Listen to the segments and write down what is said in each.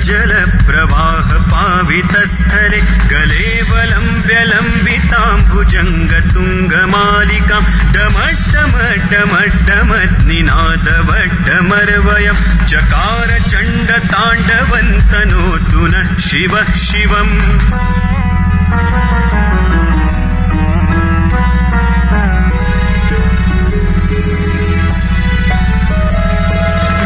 जल प्रवाह पावितस्थले गलेवलम्ब्यलम्बिताम्बुजङ्गतुङ्गमालिकां डमड्डमड्डमड्डमद्निनादवड्डमर्वयं चकार चण्डताण्डवन्तनोतु नः शिवः शिवम्।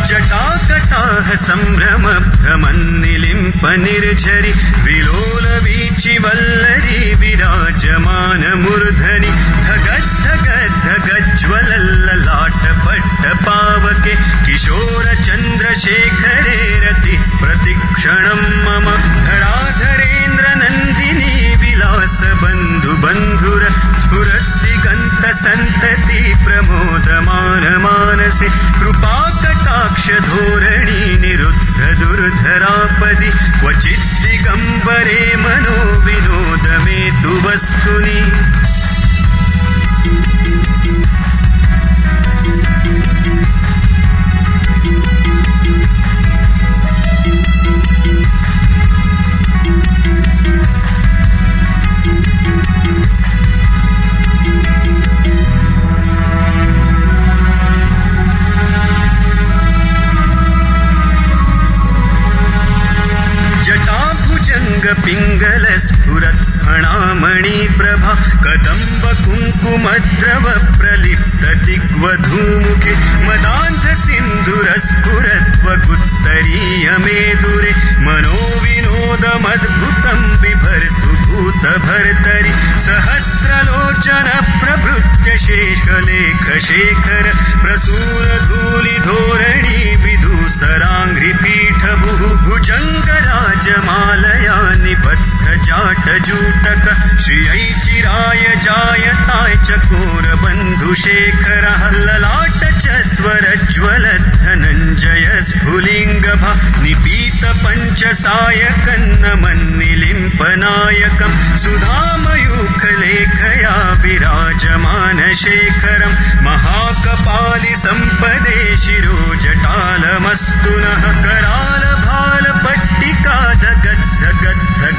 जटाकटाह संभ्रम भ्रमन्निलिम्प निर्झरि विलोल वीचि वल्लरी विराजमान मूर्धनि धगद्धगद्धगज्ज्वलल्ललाट पट्ट पावके किशोर चन्द्रशेखरे रति प्रतिक्षणं मम धराधरेन्द्र नन्दिनी विलास बन्धु बन्धुर स्फुरद्दिगन्त सन्तति प्रमोदमान मानसे कृपाकटाक्ष धोरणी निरुद्ध दुर्धरापदि क्वचित् दिगम्बरे मनो विनोद मे तु वस्तुनि। पिङ्गल स्फुरत् फणामणि प्रभा कदम्ब कुङ्कुमद्रव प्रलिप्त दिग्वधूमुखे मदान्ध सिन्धुरस्फुरत्वगुत्तरीय मेदुरे मनो विनोदमद्भुतं बिभर्तु भूतभर्तरि सहस्रलोचन प्रभृत्य शेषलेख शेखर प्रसून धूलि धोरणी विधूसराङ्घ्रिपीठ भुजङ्गराजमालया निबद्ध जाटजूटक श्रियै चिराय जायताय चकोर बन्धुशेखरः ललाट चत्वरज्ज्वल धनञ्जय स्फुलिङ्गभा निपीत पञ्चसायकन्नमन्निलिम्पनायकं सुधामयूखलेखया विराजमान शेखरं महाकपालि सम्पदे शिरोजटालमस्तु नः कराल भाल पट्टिका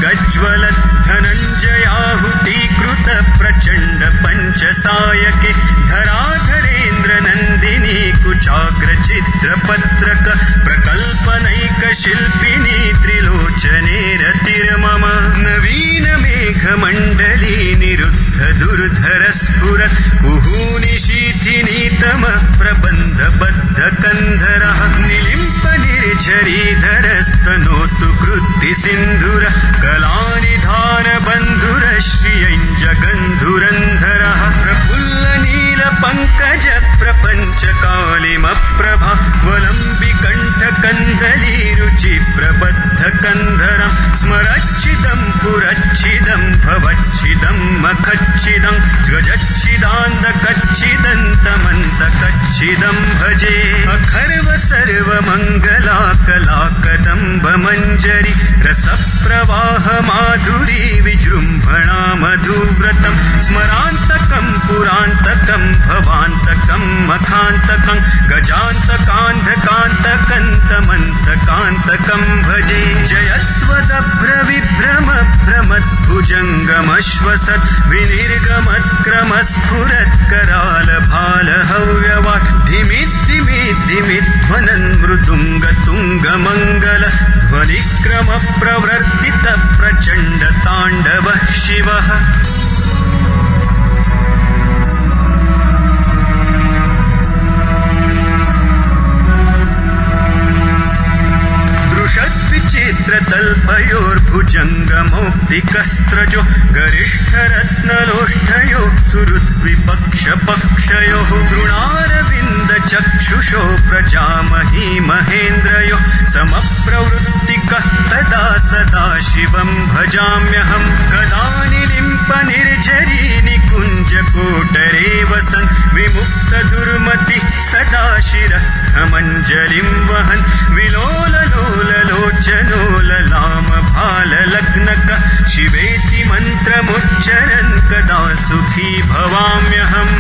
गज्ज्वल धनञ्जयाहुतीकृत प्रचण्ड पञ्चसायके धराधरेन्द्र नन्दिनी कुचाग्र चित्रपत्रक प्रकल्पनैक शिल्पिनी त्रिलोचने रतिर्मम नवीन मेघमण्डली निरुद्ध दुर्धर स्फुर कुहूनि शीथिनीतम प्रबन्ध बद्ध कन्धरः निलिम्प निर्झरीधरस्तनोतु कृत्ति सिन्धुर कलानिधान बन्धुर श्रियञ्जगन्धुरन्धरः प्रफुल्ल नील पङ्कज प्रपञ्च कालिमप्रभा वलम्बिकण्ठ कन्दली रुचि प्रबद्ध कन्धरं स्मरच्छिदं पुरच्छिदं भवच्छिदं मखच्छिदं गजच्छिदान्दकच्छिदन्तमन्तकच्छिदं भजे अखर्व सर्वमङ्गला कला कदम्ब मञ्जरी रसप्रवाह माधुरी विजृम्भणा मधुव्रतं स्मरान्तकं पुरान्तकं भवान्तकं मखान्तकं गजान्तकान्धकान्तकन्तमन्तकान्तकं भजे जयत्वदभ्रविभ्रम भ्रमद्भुजङ्गमश्वसत् विनिर्गमत्क्रमस्फुरत् कराल भाल हव्यवाट् धिमिद्धिमिद्धिमिध्वनन् मृदुङ्गतुङ्गमङ्गल ध्वनिक्रम प्रवर्तित प्रचण्ड ताण्डवः शिवः। दृशद्विचित्रतल्पयोर्भुजङ्गमौक्तिकस्त्रजो गरिष्ठरत्नलोष्ठयो सुहृद्विपक्षपक्षयोः तृणारविन्द चक्षुषो प्रजामही महेन्द्रयो समप्रवृत्तिकः तदा सदा शिवं भजाम्यहम् कदानिलिम्पनिर्झरी निकुञ्जकोटरे वसन् विमुक्तदुर्मतिः सदा शिरस्थमञ्जलिं वहन् विलोललोललोचनो ललामभाललग्नकः शिवेति मन्त्रमुच्चरन् कदा सुखी भवाम्यहम्